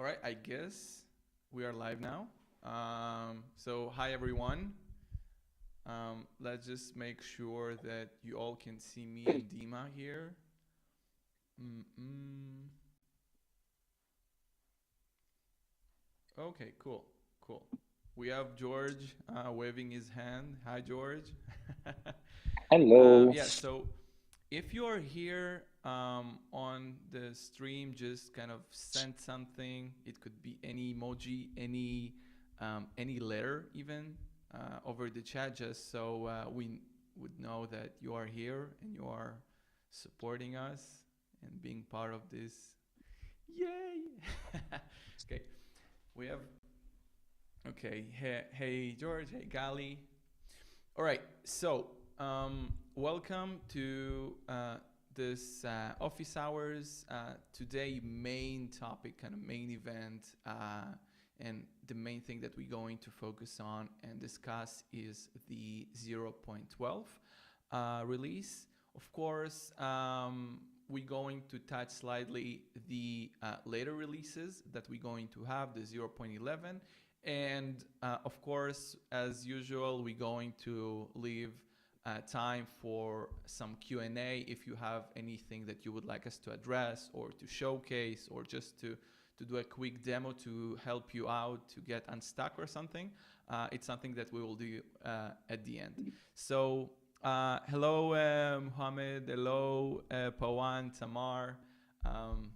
All right, I guess we are live now. So hi everyone. Let's just make sure that you all can see me and Dima here. Mm-mm. Okay, cool, cool. We have George waving his hand. Hi, George. Hello. Yeah, so if you are here on the stream, just kind of send something. It could be any emoji, any letter, even over the chat, just so we would know that you are here and you are supporting us and being part of this. Yay! Okay, we have. Okay, hey George, hey Gali. All right, so welcome to this office hours. Today, main topic, kind of main event, and the main thing that we're going to focus on and discuss is the 0.12 release. Of course, we're going to touch slightly the later releases that we're going to have, the 0.11, and of course, as usual, we're going to leave time for some Q&A if you have anything that you would like us to address or to showcase or just to do a quick demo to help you out to get unstuck or something. It's something that we will do at the end. So hello, Mohammed. Hello, Pawan, Tamar. Um,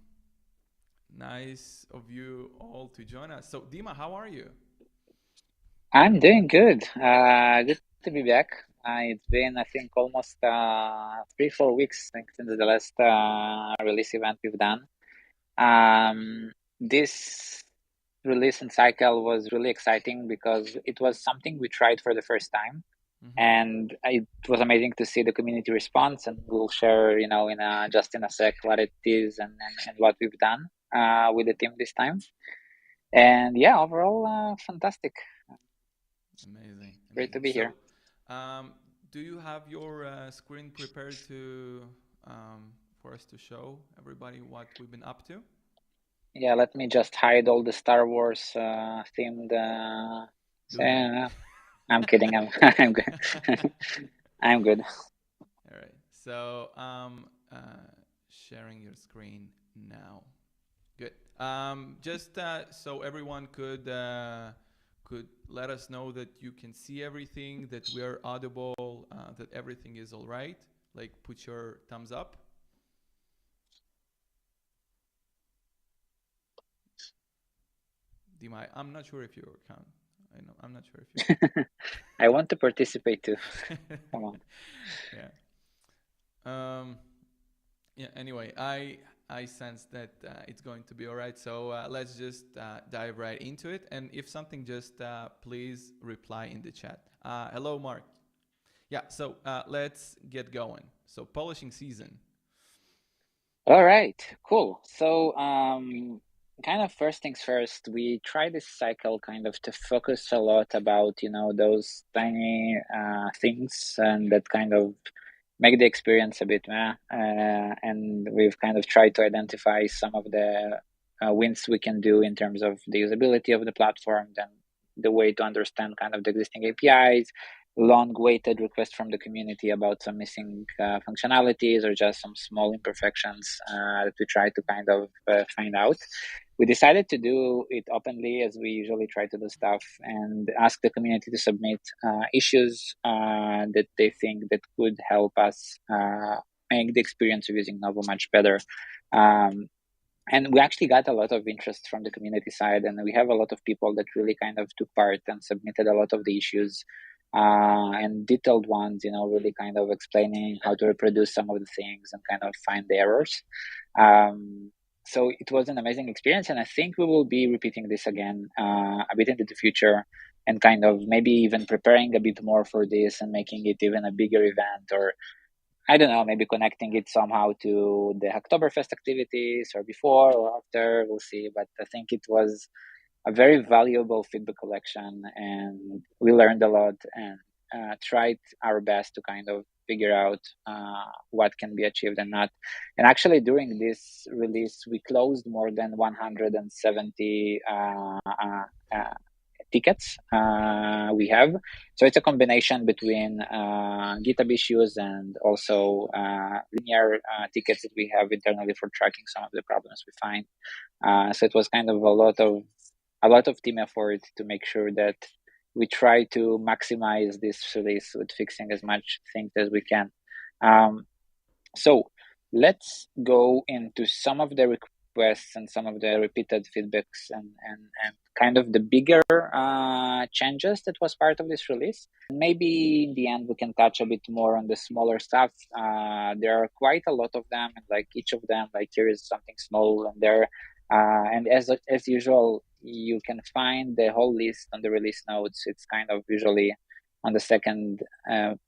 nice of you all to join us. So, Dima, how are you? I'm doing good. Good to be back. It's been, I think, almost 3, 4 weeks since the last release event we've done. This release and cycle was really exciting because it was something we tried for the first time, Mm-hmm. and it was amazing to see the community response. And we'll share, just in a sec what it is and what we've done with the team this time. And yeah, overall, fantastic. Amazing, Great to amazing. be So, here. um, do you have your screen prepared to for us to show everybody what we've been up to? Yeah, let me just hide all the Star Wars themed. Do that. I'm kidding. I'm I'm good. I'm good. All right. So, sharing your screen now. Good. Just so everyone could let us know that you can see everything, that we are audible, that everything is all right. Like, put your thumbs up. Dima, I'm not sure if you count. I know. I'm not sure if I want to participate too. you. Come on. Yeah. Um. Yeah. Anyway, I sense that it's going to be all right. So let's just dive right into it. And if something, just please reply in the chat. Hello, Mark. Yeah. So let's get going. So polishing season. All right, cool. So, kind of first things first, we try this cycle kind of to focus a lot about, those tiny things and that kind of make the experience a bit meh. And we've kind of tried to identify some of the wins we can do in terms of the usability of the platform, then the way to understand kind of the existing APIs, long-waited requests from the community about some missing functionalities or just some small imperfections that we try to kind of find out. We decided to do it openly as we usually try to do stuff and ask the community to submit issues that they think that could help us make the experience of using Novo much better. Um, and we actually got a lot of interest from the community side, and we have a lot of people that really kind of took part and submitted a lot of the issues and detailed ones, really kind of explaining how to reproduce some of the things and kind of find the errors. So it was an amazing experience, and I think we will be repeating this again a bit into the future, and kind of maybe even preparing a bit more for this and making it even a bigger event, or I don't know, maybe connecting it somehow to the Oktoberfest activities or before or after. We'll see. But I think it was a very valuable feedback collection, and we learned a lot and tried our best to kind of figure out what can be achieved and not. And actually, during this release, we closed more than 170 tickets we have. So it's a combination between GitHub issues and also linear tickets that we have internally for tracking some of the problems we find. So it was kind of a lot of team effort to make sure that we try to maximize this release with fixing as much things as we can. So let's go into some of the requests and some of the repeated feedbacks and kind of the bigger changes that was part of this release. Maybe in the end we can touch a bit more on the smaller stuff. There are quite a lot of them, and like each of them, like here is something small and there. And as usual, you can find the whole list on the release notes. It's kind of usually on the second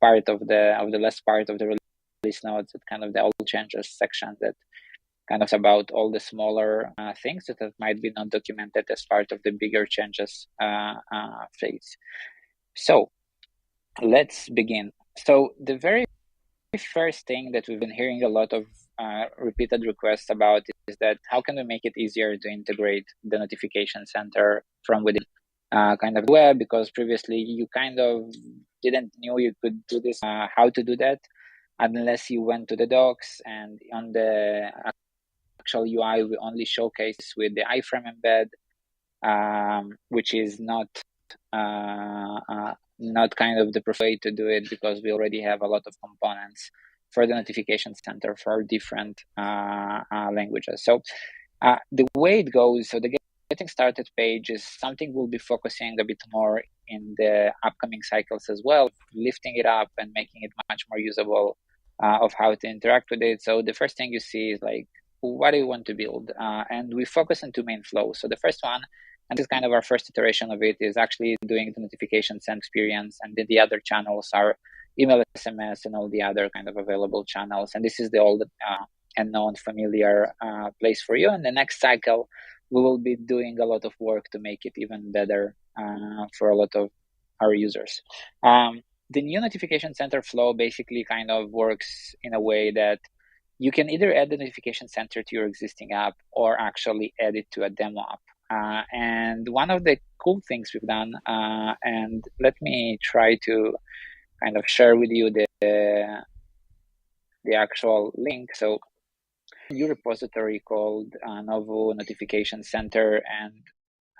part of the last part of the release notes, at kind of the all changes section that kind of about all the smaller things that might be not documented as part of the bigger changes phase. So let's begin. So the very first thing that we've been hearing a lot of repeated requests about is that how can we make it easier to integrate the notification center from within kind of the web, because previously you kind of didn't know you could do this, how to do that, unless you went to the docs, and on the actual UI we only showcase with the iframe embed, which is not kind of the preferred way to do it, because we already have a lot of components for the notification center for different languages. So the way it goes, so the getting started page is something we'll be focusing a bit more in the upcoming cycles as well, lifting it up and making it much more usable of how to interact with it. So the first thing you see is like, what do you want to build? And we focus on two main flows. So the first one, and this is kind of our first iteration of it, is actually doing the notification send experience, and then the other channels are email, SMS, and all the other kind of available channels. And this is the old and known familiar place for you. And the next cycle, we will be doing a lot of work to make it even better for a lot of our users. The new notification center flow basically kind of works in a way that you can either add the notification center to your existing app or actually add it to a demo app. And one of the cool things we've done, and let me try to kind of share with you the actual link. So a new repository called Novu Notification Center, and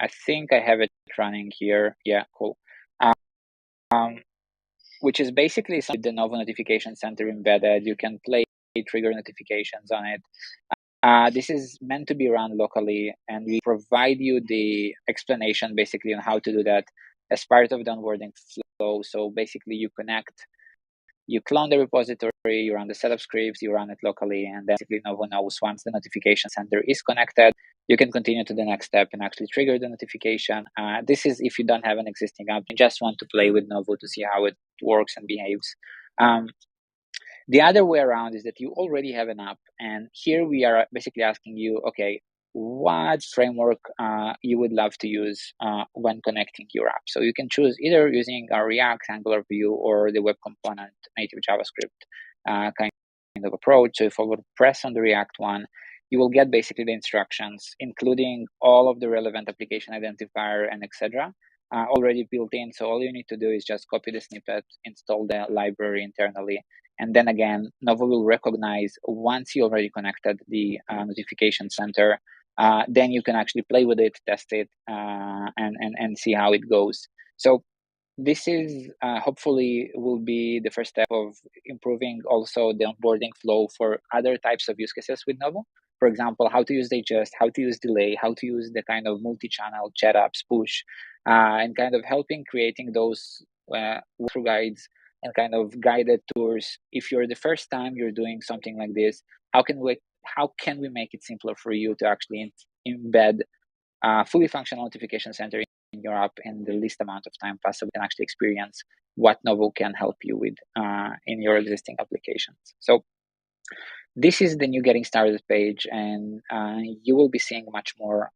I think I have it running here. Yeah, cool. Which is basically the Novu Notification Center embedded. You can play trigger notifications on it. This is meant to be run locally, and we provide you the explanation basically on how to do that as part of the onboarding flow. So basically you connect, you clone the repository, you run the setup scripts, you run it locally, and then basically Novu knows once the notification center is connected, you can continue to the next step and actually trigger the notification. This is if you don't have an existing app, you just want to play with Novu to see how it works and behaves. The other way around is that you already have an app, and here we are basically asking you, okay, what framework you would love to use when connecting your app. So you can choose either using a React, Angular Vue, or the web component native JavaScript kind of approach. So if I would press on the React one, you will get basically the instructions, including all of the relevant application identifier and etc. Already built in. So all you need to do is just copy the snippet, install the library internally, and then again, Novu will recognize once you already connected the notification center, then you can actually play with it, test it, and see how it goes. So this is hopefully will be the first step of improving also the onboarding flow for other types of use cases with Novu. For example, how to use digest, how to use delay, how to use the kind of multi-channel chat apps, push, and kind of helping creating those walkthrough guides and kind of guided tours. If you're the first time you're doing something like this, how can we make it simpler for you to actually embed fully functional notification center in your app in the least amount of time possible, and actually experience what Novu can help you with in your existing applications. So this is the new getting started page, and you will be seeing much more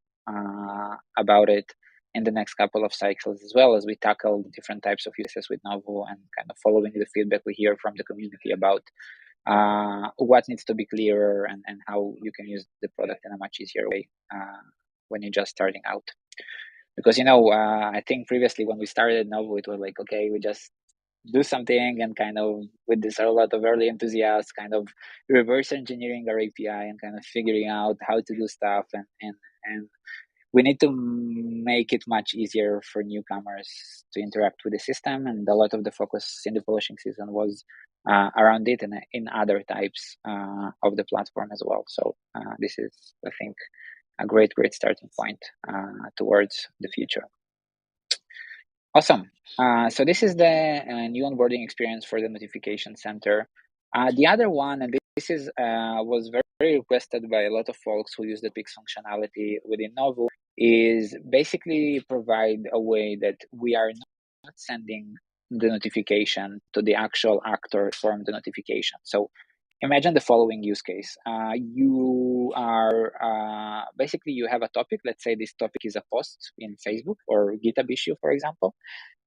about it in the next couple of cycles, as well as we tackle the different types of uses with Novu and kind of following the feedback we hear from the community about what needs to be clearer and how you can use the product in a much easier way when you're just starting out. Because I think previously when we started Novu, it was like, okay, we just do something, and kind of with this a lot of early enthusiasts kind of reverse engineering our API and kind of figuring out how to do stuff, and we need to make it much easier for newcomers to interact with the system. And a lot of the focus in the polishing season was around it and in other types of the platform as well. So this is, I think, a great starting point towards the future. Awesome. So this is the new onboarding experience for the notification center. The other one, and this is was very requested by a lot of folks who use the Pix functionality within Novu, is basically provide a way that we are not sending the notification to the actual actor from the notification. So imagine the following use case. You are basically, you have a topic. Let's say this topic is a post in Facebook or GitHub issue, for example,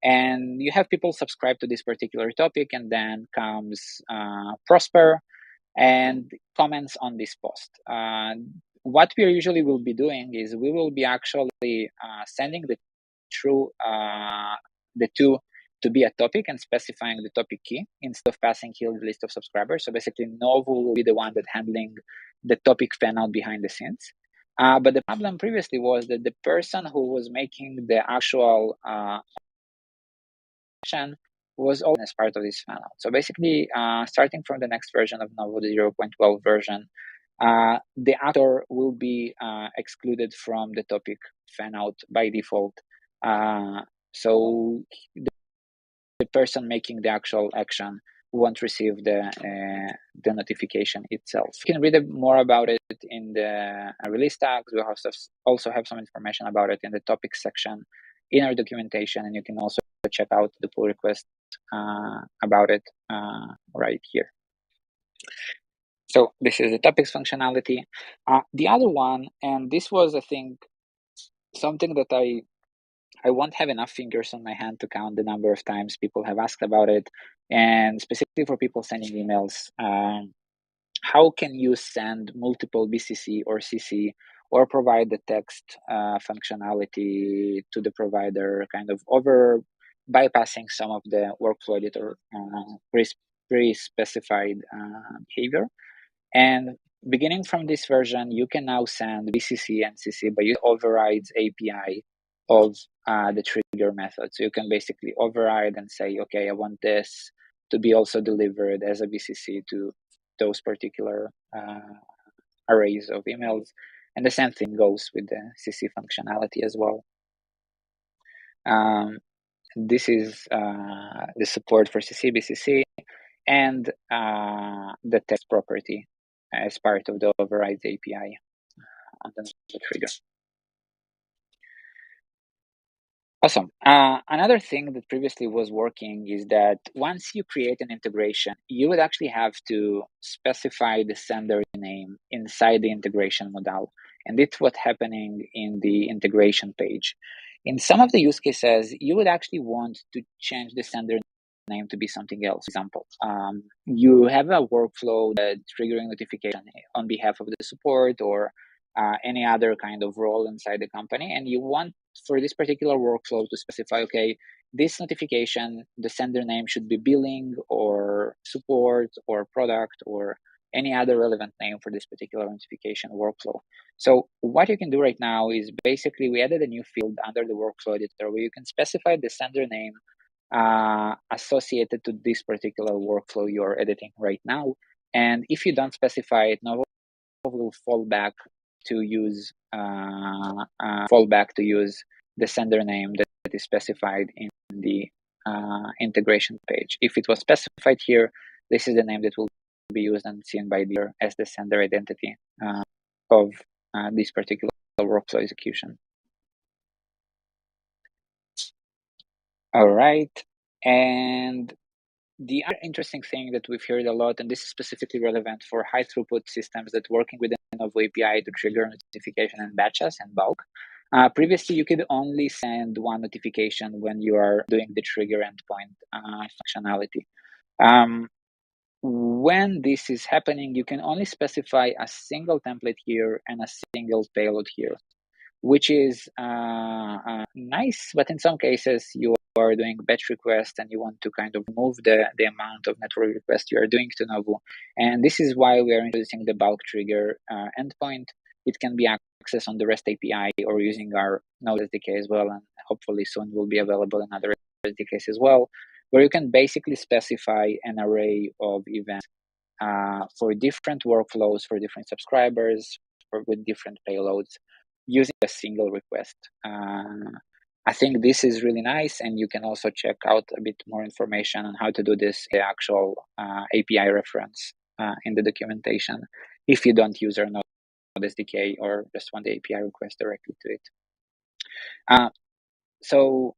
and you have people subscribe to this particular topic, and then comes Prosper and comments on this post. What we usually will be doing is we will be actually sending the two to be a topic and specifying the topic key instead of passing here the list of subscribers. So basically, Novu will be the one that handling the topic fan out behind the scenes. But the problem previously was that the person who was making the actual action was also as part of this fan out. So basically, starting from the next version of Novu, the 0.12 version, the actor will be excluded from the topic fan out by default. So the person making the actual action won't receive the notification itself. You can read more about it in the release tags. We also have some information about it in the topics section in our documentation, and you can also check out the pull request about it right here. So this is the topics functionality. The other one, and this was, I think, something that I won't have enough fingers on my hand to count the number of times people have asked about it, and specifically for people sending emails. How can you send multiple BCC or CC or provide the text functionality to the provider, kind of over bypassing some of the workflow editor pre-specified behavior? And beginning from this version, you can now send BCC and CC, but you overrides API of the trigger method. So you can basically override and say, okay, I want this to be also delivered as a BCC to those particular arrays of emails. And the same thing goes with the CC functionality as well. This is the support for CC, BCC, and the text property as part of the override API on the trigger. Awesome. Another thing that previously was working is that once you create an integration, you would actually have to specify the sender name inside the integration modal. And it's what's happening in the integration page. In some of the use cases, you would actually want to change the sender name to be something else. For example, you have a workflow that triggering notification on behalf of the support or any other kind of role inside the company, and you want for this particular workflow to specify, okay, this notification, the sender name should be billing or support or product or any other relevant name for this particular notification workflow. So what you can do right now is basically we added a new field under the workflow editor where you can specify the sender name associated to this particular workflow you're editing right now. And if you don't specify it, Novu will fall back to use the sender name that is specified in the integration page. If it was specified here, this is the name that will be used and seen by the user as the sender identity of this particular workflow execution. All right, and the other interesting thing that we've heard a lot, and this is specifically relevant for high throughput systems that working with the Novu API to trigger notification in batches and bulk, Previously, you could only send one notification when you are doing the trigger endpoint functionality. When this is happening, you can only specify a single template here and a single payload here, which is nice, but in some cases you are doing batch requests and you want to kind of move the amount of network requests you are doing to Novu. And this is why we are introducing the bulk trigger endpoint. It can be accessed on the REST API or using our Novu SDK as well, and hopefully soon will be available in other SDKs as well, where you can basically specify an array of events for different workflows, for different subscribers, or with different payloads using a single request. I think this is really nice, and you can also check out a bit more information on how to do this in the actual API reference in the documentation if you don't use our Node SDK or just want the API request directly to it. So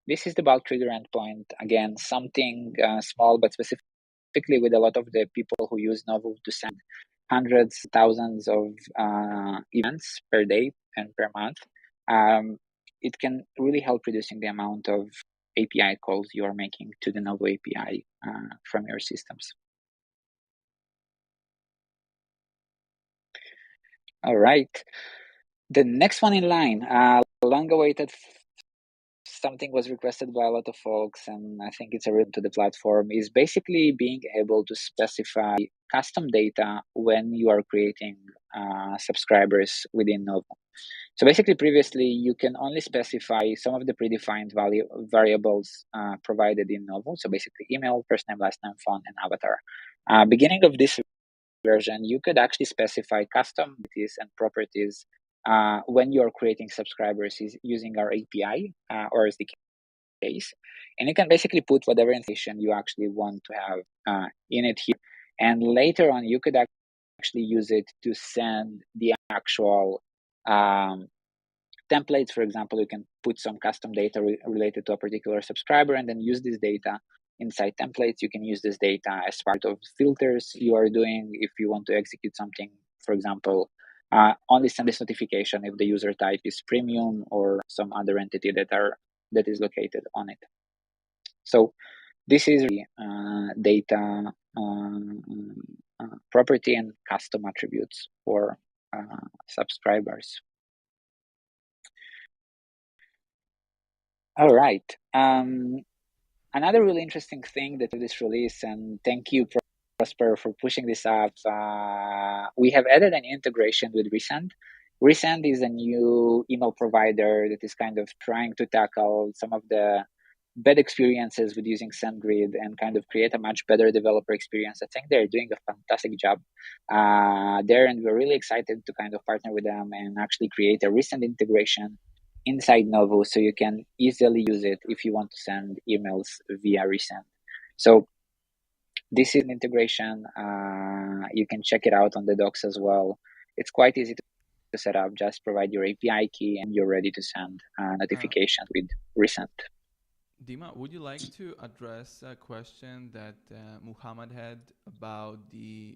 this is the bulk trigger endpoint. Again, something small but specifically with a lot of the people who use Novu to send hundreds, thousands of events per day and per month. It can really help reducing the amount of API calls you are making to the Novu API from your systems. All right. The next one in line, long-awaited, something was requested by a lot of folks, and I think it's a return to the platform, is basically being able to specify custom data when you are creating subscribers within Novu. So basically, previously, you can only specify some of the predefined variables provided in Novu. So basically, email, first name, last name, phone, and avatar. Beginning of this version, you could actually specify custom entities and properties when you're creating subscribers using our API or SDKs. And you can basically put whatever information you actually want to have in it here. And later on, you could actually use it to send the actual templates. For example, you can put some custom data related to a particular subscriber and then use this data inside templates. You can use this data as part of filters you are doing if you want to execute something. For example, only send this notification if the user type is premium or some other entity that is located on it. So this is data property and custom attributes for subscribers. All right. Another really interesting thing that this release, and thank you, Prosper, for pushing this up. We have added an integration with Resend. Resend is a new email provider that is kind of trying to tackle some of the bad experiences with using SendGrid and kind of create a much better developer experience. I think they're doing a fantastic job there, and we're really excited to kind of partner with them and actually create a Resend integration inside Novu so you can easily use it if you want to send emails via Resend. So this is an integration. You can check it out on the docs as well. It's quite easy to set up. Just provide your API key and you're ready to send notification with Resend. Dima, would you like to address a question that Muhammad had about the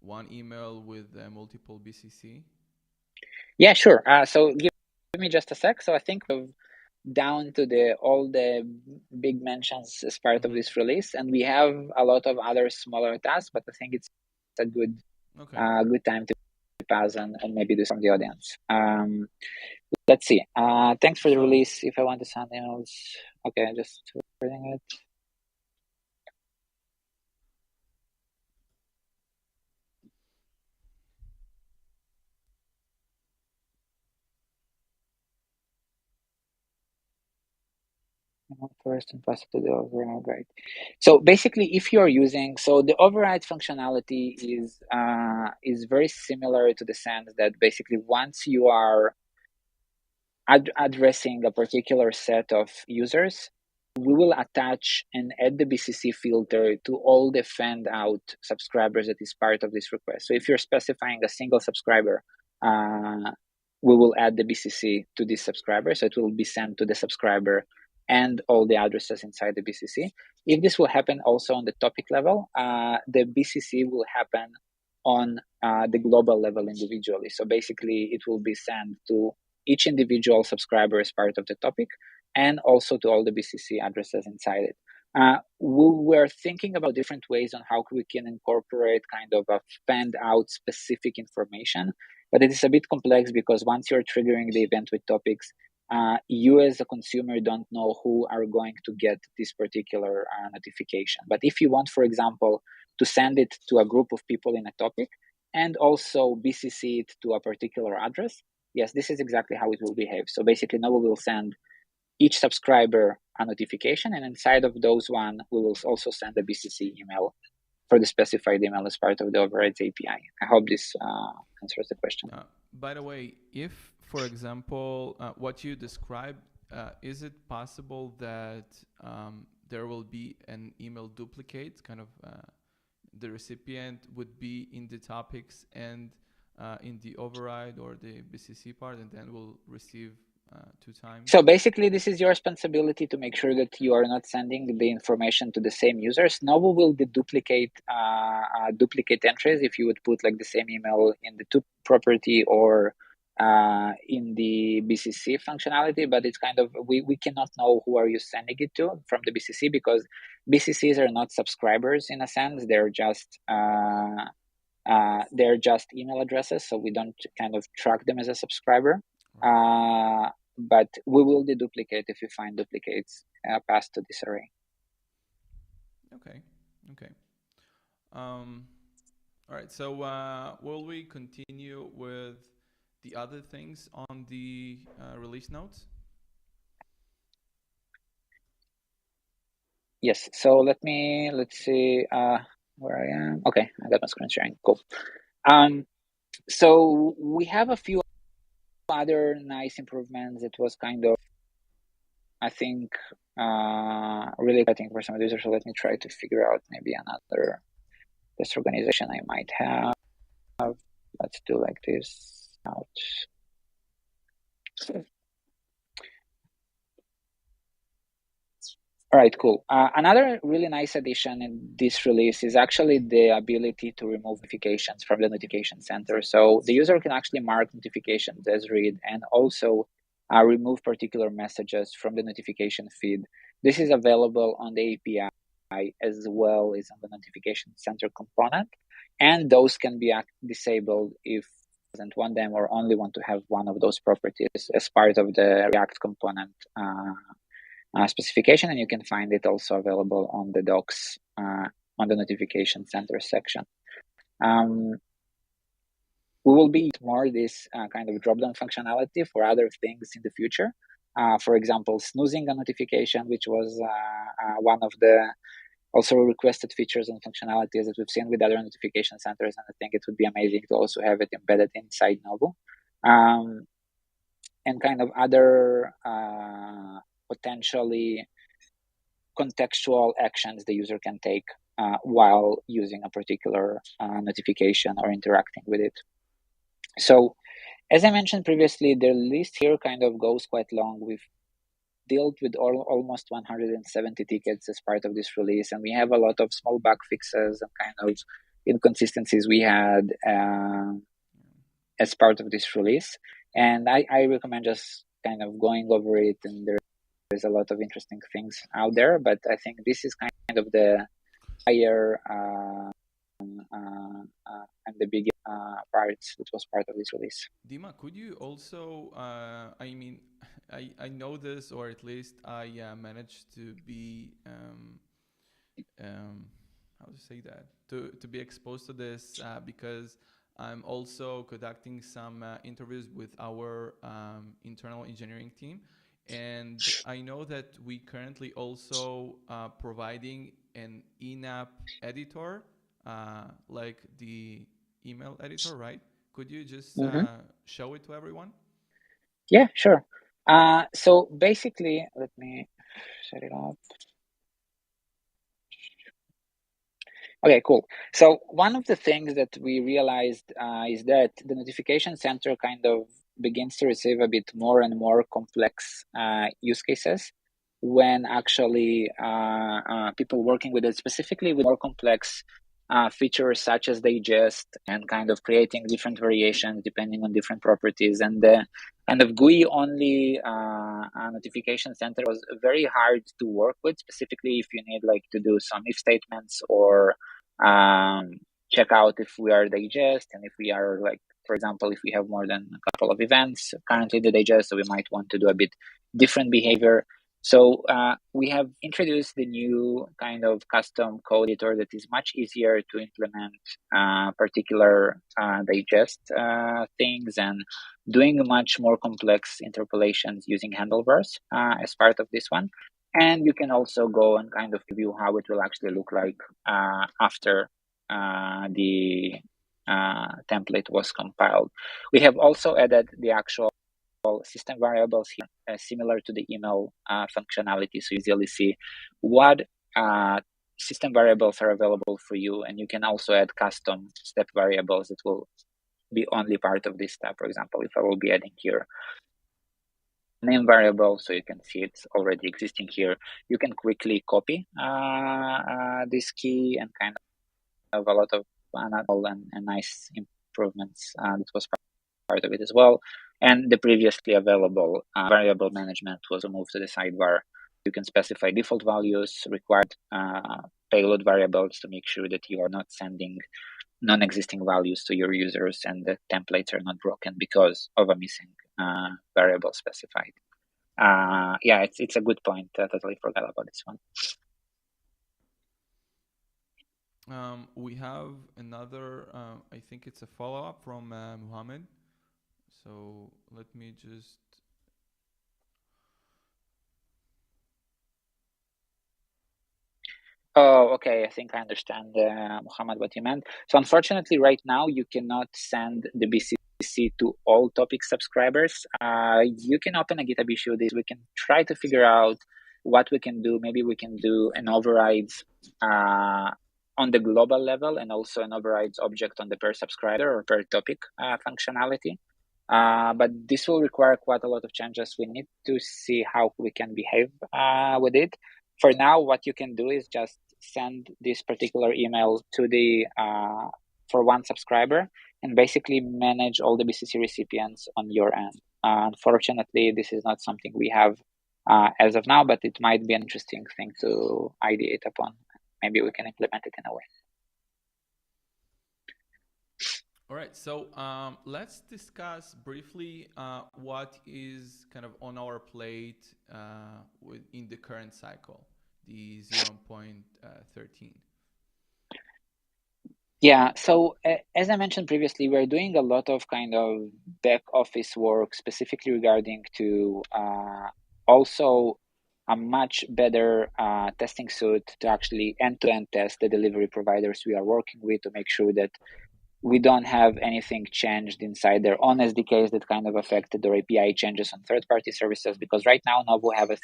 one email with multiple BCC? Yeah, sure. So give me just a sec. So I think we've down to all the big mentions as part of this release, and we have a lot of other smaller tasks, but I think it's a good good time to pass and maybe do some of the audience. Let's see. Thanks for the release. If I want to send emails, okay, just reading it. First and pass it to the override, right? So basically, if you're using, so the override functionality is very similar to the sense that basically once you are addressing a particular set of users, we will attach and add the BCC filter to all the fanned out subscribers that is part of this request. So if you're specifying a single subscriber, we will add the BCC to this subscriber. So it will be sent to the subscriber and all the addresses inside the BCC. If this will happen also on the topic level, the BCC will happen on the global level individually. So basically, it will be sent to each individual subscriber as part of the topic, and also to all the BCC addresses inside it. We were thinking about different ways on how we can incorporate kind of a fanned out specific information, but it is a bit complex because once you're triggering the event with topics, you as a consumer don't know who are going to get this particular notification. But if you want, for example, to send it to a group of people in a topic and also BCC it to a particular address, yes, this is exactly how it will behave. So basically, Novu will send each subscriber a notification, and inside of those one, we will also send a BCC email for the specified email as part of the overrides API. I hope this answers the question. By the way, if, for example, what you described, is it possible that there will be an email duplicate, kind of the recipient would be in the topics and in the override or the BCC part, and then will receive 2 times? So basically, this is your responsibility to make sure that you are not sending the information to the same users. Novu will duplicate entries if you would put like the same email in the to property or in the BCC functionality, but it's kind of, we cannot know who are you sending it to from the BCC, because BCCs are not subscribers in a sense. They're just email addresses, so we don't kind of track them as a subscriber. But we will deduplicate if we find duplicates passed to this array. Okay. All right. So will we continue with the other things on the release notes? Yes. So let's see where I am. Okay, I got my screen sharing. Cool. So we have a few other nice improvements. It was kind of, I think, really exciting for some users. So let me try to figure out maybe another disorganization I might have. Let's do like this. Out. All right, cool. Another really nice addition in this release is actually the ability to remove notifications from the notification center. So the user can actually mark notifications as read and also remove particular messages from the notification feed. This is available on the API as well as on the notification center component. And those can be disabled if you doesn't want them or only want to have one of those properties as part of the React component specification, and you can find it also available on the docs on the notification center section. We will be more this kind of drop-down functionality for other things in the future. For example, snoozing a notification, which was one of the also requested features and functionalities that we've seen with other notification centers, and I think it would be amazing to also have it embedded inside Novu. And kind of other potentially contextual actions the user can take while using a particular notification or interacting with it. So, as I mentioned previously, the list here kind of goes quite long. We've dealt with almost 170 tickets as part of this release, and we have a lot of small bug fixes and kind of inconsistencies we had as part of this release. And I recommend just kind of going over it, and there's a lot of interesting things out there, but I think this is kind of the higher and the big parts that was part of this release. Dima, could you also, I mean, I know this, or at least I managed to be, how to say that, to be exposed to this because I'm also conducting some interviews with our internal engineering team. And I know that we currently also providing an in-app editor, like the email editor, right? Could you just show it to everyone? Yeah, sure. So basically, let me set it up. Okay, cool. So one of the things that we realized is that the notification center kind of begins to receive a bit more and more complex use cases when actually people working with it, specifically with more complex features such as digest and kind of creating different variations depending on different properties. And the kind of GUI only notification center was very hard to work with, specifically if you need like to do some if statements or check out if we are digest, and if we are like, for example, if we have more than a couple of events currently the digest, so we might want to do a bit different behavior. So we have introduced the new kind of custom code editor that is much easier to implement particular digest things, and doing much more complex interpolations using handlebars as part of this one. And you can also go and kind of view how it will actually look like after the template was compiled. We have also added the actual system variables here, similar to the email functionality. So you easily see what system variables are available for you, and you can also add custom step variables that will be only part of this step. For example, if I will be adding here name variable, so you can see it's already existing here, you can quickly copy this key and kind of a lot of and nice improvements that was part of it as well. And the previously available variable management was moved to the sidebar. You can specify default values, required payload variables to make sure that you are not sending non-existing values to your users and the templates are not broken because of a missing variable specified. Yeah, it's a good point. I totally forgot about this one. We have another, I think it's a follow up from Muhammad. So let me just. Oh, okay. I think I understand, Muhammad, what you meant. So unfortunately, right now, you cannot send the BCC to all topic subscribers. You can open a GitHub issue. We can try to figure out what we can do. Maybe we can do an overrides on the global level, and also an overrides object on the per subscriber or per topic functionality. But this will require quite a lot of changes. We need to see how we can behave with it. For now, what you can do is just send this particular email to the for one subscriber and basically manage all the BCC recipients on your end. Unfortunately, this is not something we have as of now, but it might be an interesting thing to ideate upon. Maybe we can implement it in a way. All right, so let's discuss briefly what is kind of on our plate in the current cycle, the 0.13. Yeah, so as I mentioned previously, we're doing a lot of kind of back office work specifically regarding to also a much better testing suite to actually end-to-end test the delivery providers we are working with, to make sure that we don't have anything changed inside their own SDKs that kind of affected their API changes on third-party services. Because right now, Novu have, I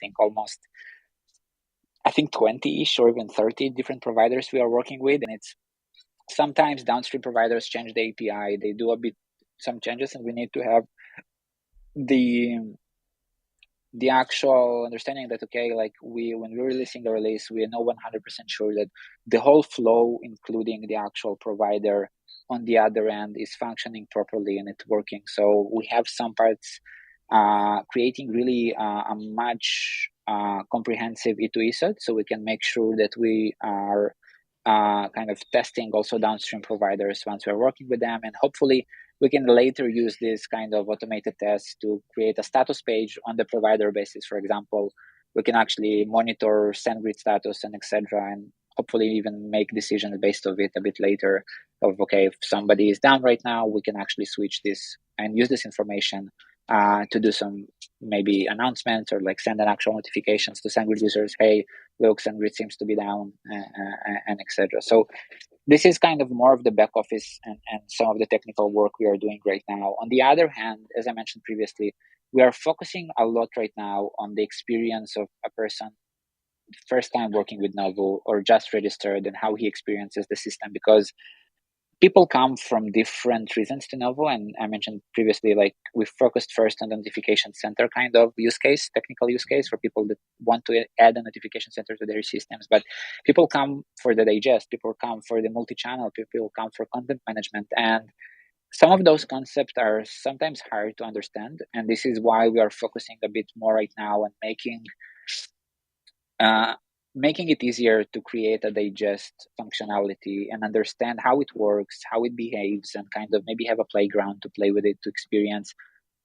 think 20-ish or even 30 different providers we are working with, and it's sometimes downstream providers change the API. They do some changes, and we need to have the actual understanding that, okay, like when we're releasing a release, we know 100% sure that the whole flow, including the actual provider on the other end, is functioning properly and it's working. So we have some parts creating really a much comprehensive E2E set, so we can make sure that we are kind of testing also downstream providers once we're working with them, and hopefully we can later use this kind of automated tests to create a status page on the provider basis. For example, we can actually monitor SendGrid status and etc., and hopefully even make decisions based on it a bit later of, okay, if somebody is down right now, we can actually switch this and use this information to do some maybe announcements or like send an actual notifications to SendGrid users, hey, look, SendGrid seems to be down, and etc. So this is kind of more of the back office and some of the technical work we are doing right now. On the other hand, as I mentioned previously, we are focusing a lot right now on the experience of a person first time working with Novu or just registered, and how he experiences the system. Because people come from different reasons to Novo, and I mentioned previously, like we focused first on the notification center kind of use case, technical use case for people that want to add a notification center to their systems. But people come for the digest, people come for the multi-channel, people come for content management, and some of those concepts are sometimes hard to understand. And this is why we are focusing a bit more right now on uh, making it easier to create a digest functionality and understand how it works, how it behaves, and kind of maybe have a playground to play with it, to experience,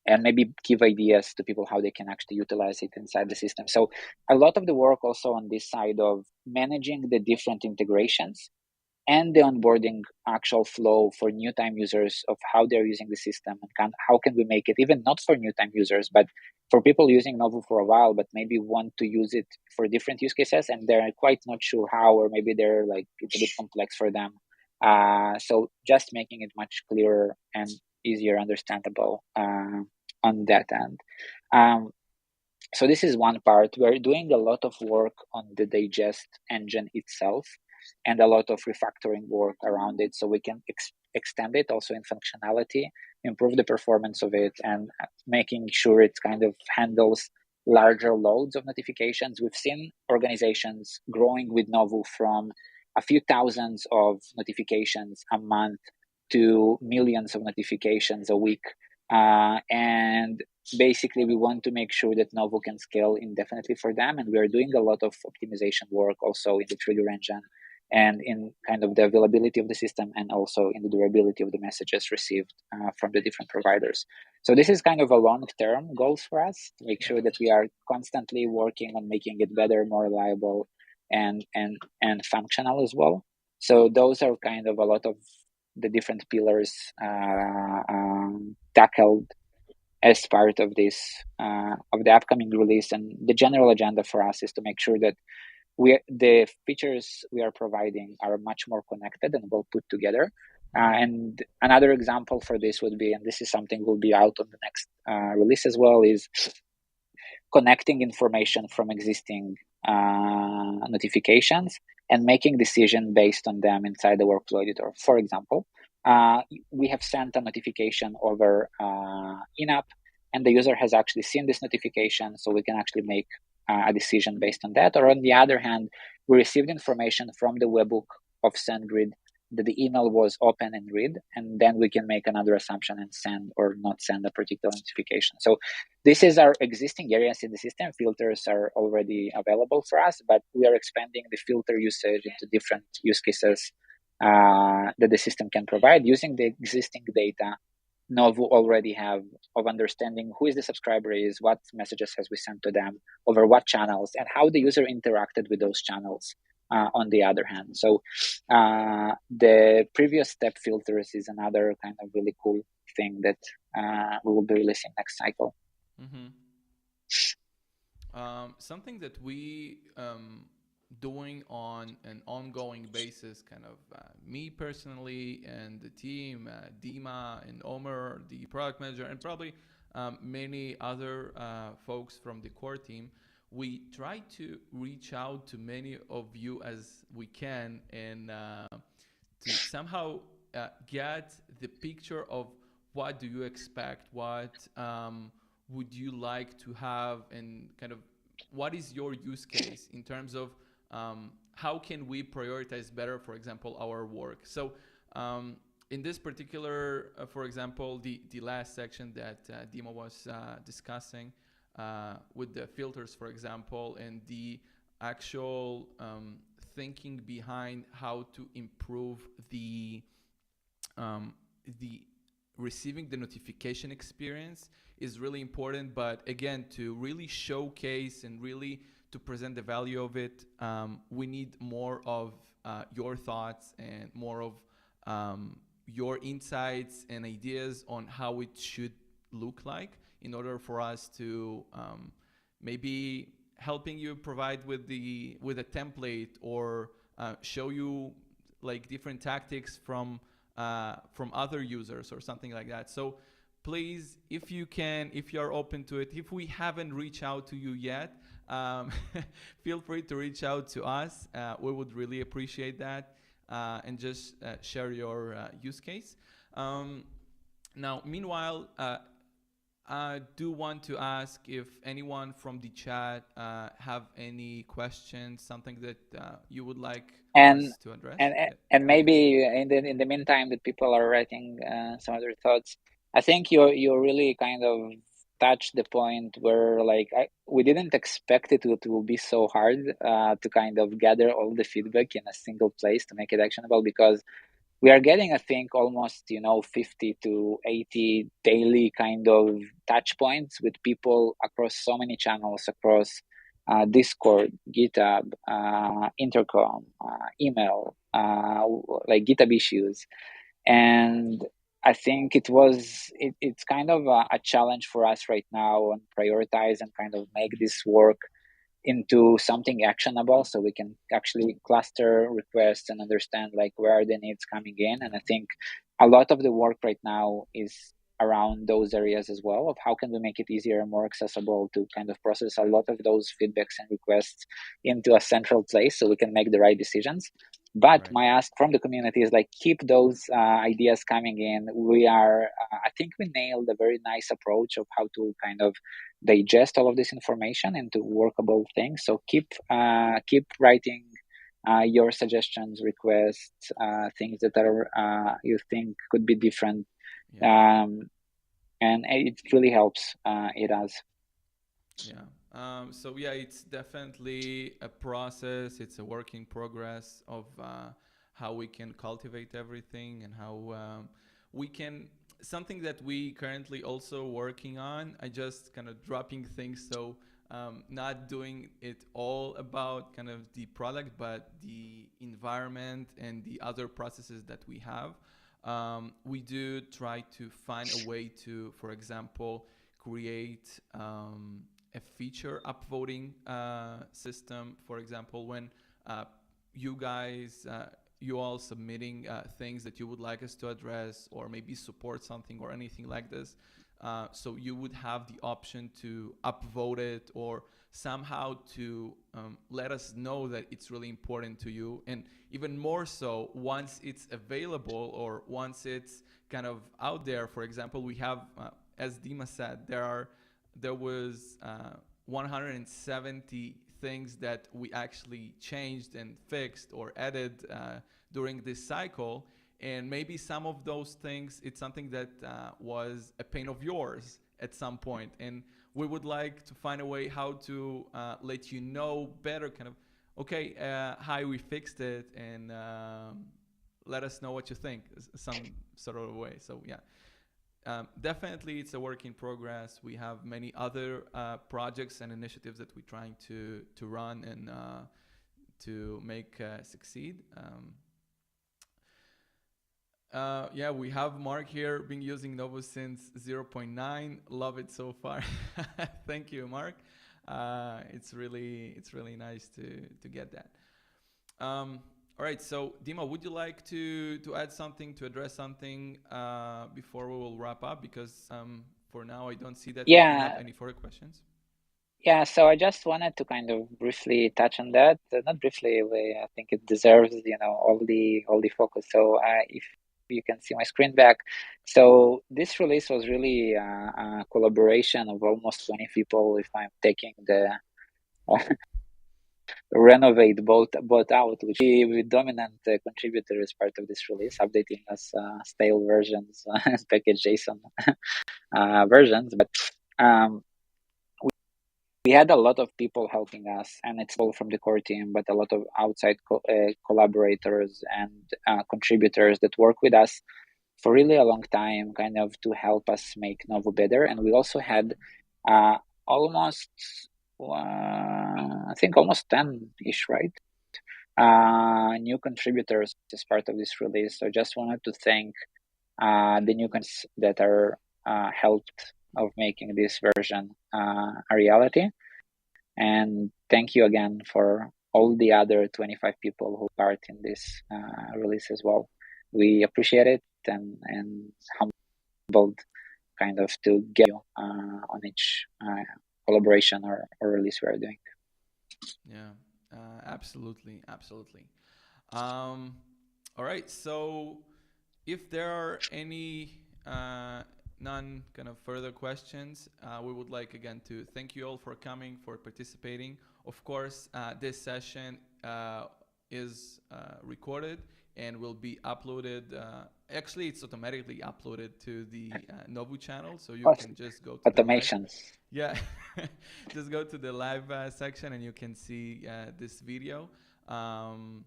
and maybe give ideas to people how they can actually utilize it inside the system. So a lot of the work also on this side of managing the different integrations and the onboarding actual flow for new time users of how they're using the system, and how can we make it even not for new time users, but for people using Novo for a while, but maybe want to use it for different use cases and they're quite not sure how, or maybe they're like it's a bit complex for them. So just making it much clearer and easier understandable on that end. Um, so this is one part. We're doing a lot of work on the digest engine itself and a lot of refactoring work around it so we can extend it also in functionality, improve the performance of it, and making sure it kind of handles larger loads of notifications. We've seen organizations growing with Novu from a few thousands of notifications a month to millions of notifications a week. And basically, we want to make sure that Novo can scale indefinitely for them. And we are doing a lot of optimization work also in the trigger engine and in kind of the availability of the system, and also in the durability of the messages received from the different providers. So this is kind of a long-term goals for us to make Yeah. sure that we are constantly working on making it better, more reliable, and functional as well. So those are kind of a lot of the different pillars tackled as part of this of the upcoming release. And the general agenda for us is to make sure that the features we are providing are much more connected and well put together. Mm-hmm. And another example for this would be, and this is something will be out on the next release as well, is connecting information from existing notifications and making decision based on them inside the workflow editor. For example, we have sent a notification over in-app, and the user has actually seen this notification, so we can actually make a decision based on that. Or on the other hand, we received information from the webhook of SendGrid that the email was open and read, and then we can make another assumption and send or not send a particular notification. So this is our existing areas in the system. Filters are already available for us, but we are expanding the filter usage into different use cases that the system can provide using the existing data Novu already have of understanding who is the subscriber is, what messages has we sent to them, over what channels, and how the user interacted with those channels. On the other hand, so the previous step filters is another kind of really cool thing that we will be releasing next cycle. Mm-hmm. Something that we doing on an ongoing basis, kind of me personally and the team, Dima and Omer, the product manager, and probably many other folks from the core team. We try to reach out to many of you as we can, and to somehow get the picture of what do you expect, what would you like to have, and kind of what is your use case in terms of how can we prioritize better, for example, our work. So in this particular, for example, the last section that Dima was discussing with the filters, for example, and the actual thinking behind how to improve um, the receiving the notification experience is really important. But again, to really showcase and really to present the value of it, we need more of your thoughts and more of your insights and ideas on how it should look like in order for us to maybe helping you provide with a template, or show you like different tactics from other users or something like that. So please, if you can, if you're open to it, if we haven't reached out to you yet, um, feel free to reach out to us. We would really appreciate that. and just share your use case. Um, Now, meanwhile, I do want to ask if anyone from the chat have any questions, something that you would like And us to address. and Yeah, and go ahead. maybe in the meantime that people are writing some of their thoughts, I think you really kind of touched the point where like we didn't expect it will be so hard to kind of gather all the feedback in a single place to make it actionable, because we are getting, I think, almost 50 to 80 daily kind of touch points with people across so many channels, across Discord, GitHub, Intercom, email, like GitHub issues. And I think it's kind of a challenge for us right now and prioritize and kind of make this work into something actionable, so we can actually cluster requests and understand like where are the needs coming in. Yeah, And I think a lot of the work right now is around those areas as well, of how can we make it easier and more accessible to kind of process a lot of those feedbacks and requests into a central place so we can make the right decisions. But right. my ask from the community is like keep those ideas coming in. We are I think we nailed a very nice approach of how to kind of digest all of this information into workable things. So keep writing your suggestions, requests, things that are you think could be different, Yeah. um, and it really helps. It does. Yeah. So yeah, it's definitely a process. It's a work in progress of how we can cultivate everything and how we can. Something that we currently also working on. I just kind of dropping things, so not doing it all about kind of the product, but the environment and the other processes that we have. We do try to find a way to, for example, create a feature upvoting system. For example, when uh, you guys, you all submitting things that you would like us to address or maybe support something or anything like this. So you would have the option to upvote it or somehow to let us know that it's really important to you. And even more so, once it's available or once it's kind of out there. For example, we have, as Dima said, there was 170 things that we actually changed and fixed or added during this cycle. And maybe some of those things, it's something that was a pain of yours at some point. And we would like to find a way how to let you know better, kind of, okay, hi, we fixed it, and let us know what you think, some sort of way. So yeah, definitely it's a work in progress. We have many other projects and initiatives that we're trying to run and to make succeed. Yeah, we have Mark here, been using Novu since 0.9. Love it so far. Thank you, Mark. It's really nice to get that. All right, so Dima, would you like to add something, to address something before we will wrap up? Because for now, I don't see that we have Yeah, any further questions. yeah. So I just wanted to kind of briefly touch on that. Not briefly, I think it deserves all the focus. So if you can see my screen back, so this release was really a collaboration of almost 20 people. If I'm taking the renovate both out, which we dominant contributor as part of this release, updating us stale versions and package JSON versions. But um, we had a lot of people helping us, and it's all from the core team, but a lot of outside collaborators and contributors that work with us for really a long time, kind of to help us make Novo better. And we also had almost, I think almost 10-ish, right? New contributors as part of this release. So just wanted to thank the newcomers that are helped of making this version a reality. And thank you again for all the other 25 people who part in this release as well. We appreciate it and humbled kind of to get you on each collaboration or release we are doing. Yeah, absolutely, absolutely. Um, All right. So if there are any none kind of further questions, we would like again to thank you all for coming, for participating. Of course, this session is recorded and will be uploaded. Actually, it's automatically uploaded to the Novu channel, so you Awesome. can just go to the live. Automations. Yeah, just go to the live section and you can see this video. Um,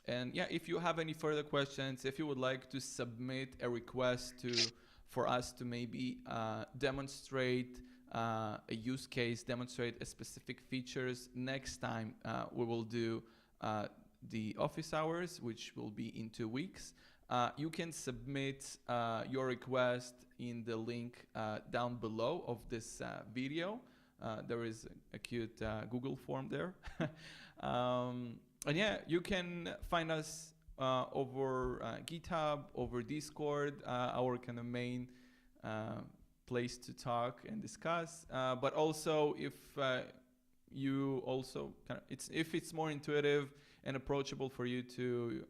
and yeah, if you have any further questions, if you would like to submit a request to for us to maybe demonstrate a use case, demonstrate a specific features, next time we will do the office hours, which will be in 2 weeks. You can submit your request in the link down below of this video. There is a cute Google form there. And yeah, you can find us over GitHub, over Discord, our kind of main place to talk and discuss. But also, if you also if it's more intuitive and approachable for you to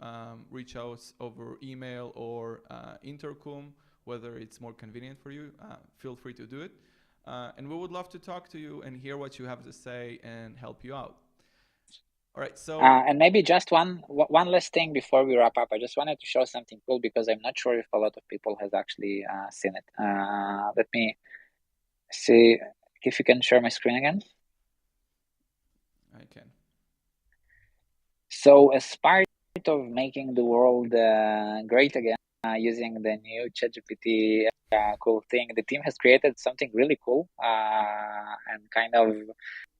reach out over email or intercom, whether it's more convenient for you, feel free to do it. And we would love to talk to you and hear what you have to say and help you out. All right, so and maybe just one last thing before we wrap up. I just wanted to show something cool because I'm not sure if a lot of people has actually seen it. Let me see if you can share my screen again. I can. So as part of making the world great again, using the new ChatGPT cool thing, the team has created something really cool and kind of,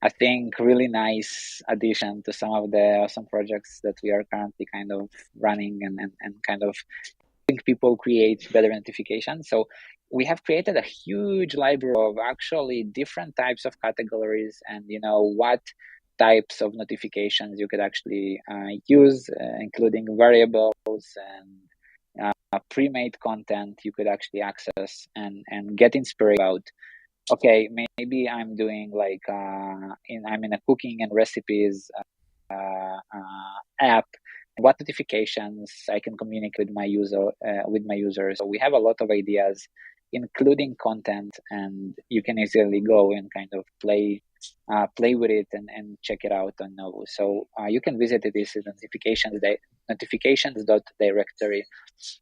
I think, really nice addition to some of the awesome projects that we are currently kind of running and kind of helping people create better notifications. So we have created a huge library of actually different types of categories and what types of notifications you could actually use, including variables and pre-made content you could actually access and get inspiration about. Okay, maybe I'm doing like I'm in a cooking and recipes app. What notifications I can communicate with my users. So we have a lot of ideas, including content, and you can easily go and kind of play with it and check it out on Novu. So you can visit it. This is notifications.directory,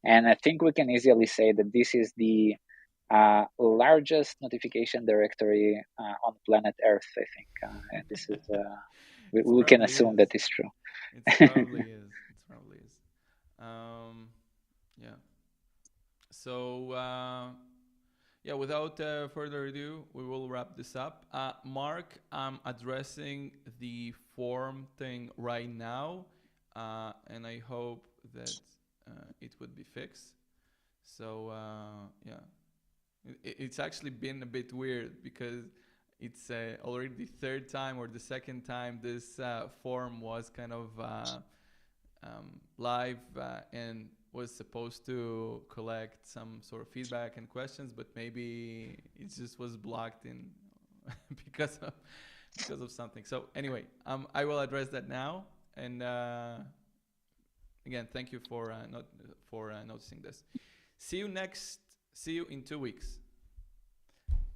and I think we can easily say that this is the largest notification directory on planet Earth. I think, and this is we can assume that is true. It probably is. It probably is. Yeah. So yeah, without further ado, we will wrap this up. Mark, I'm addressing the form thing right now, and I hope that it would be fixed. So yeah, it's actually been a bit weird because it's already the third time or the second time this form was kind of live and was supposed to collect some sort of feedback and questions, but maybe it just was blocked in because of something. So anyway, I will address that now. And again, thank you for noticing this. See you in 2 weeks.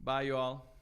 Bye, you all.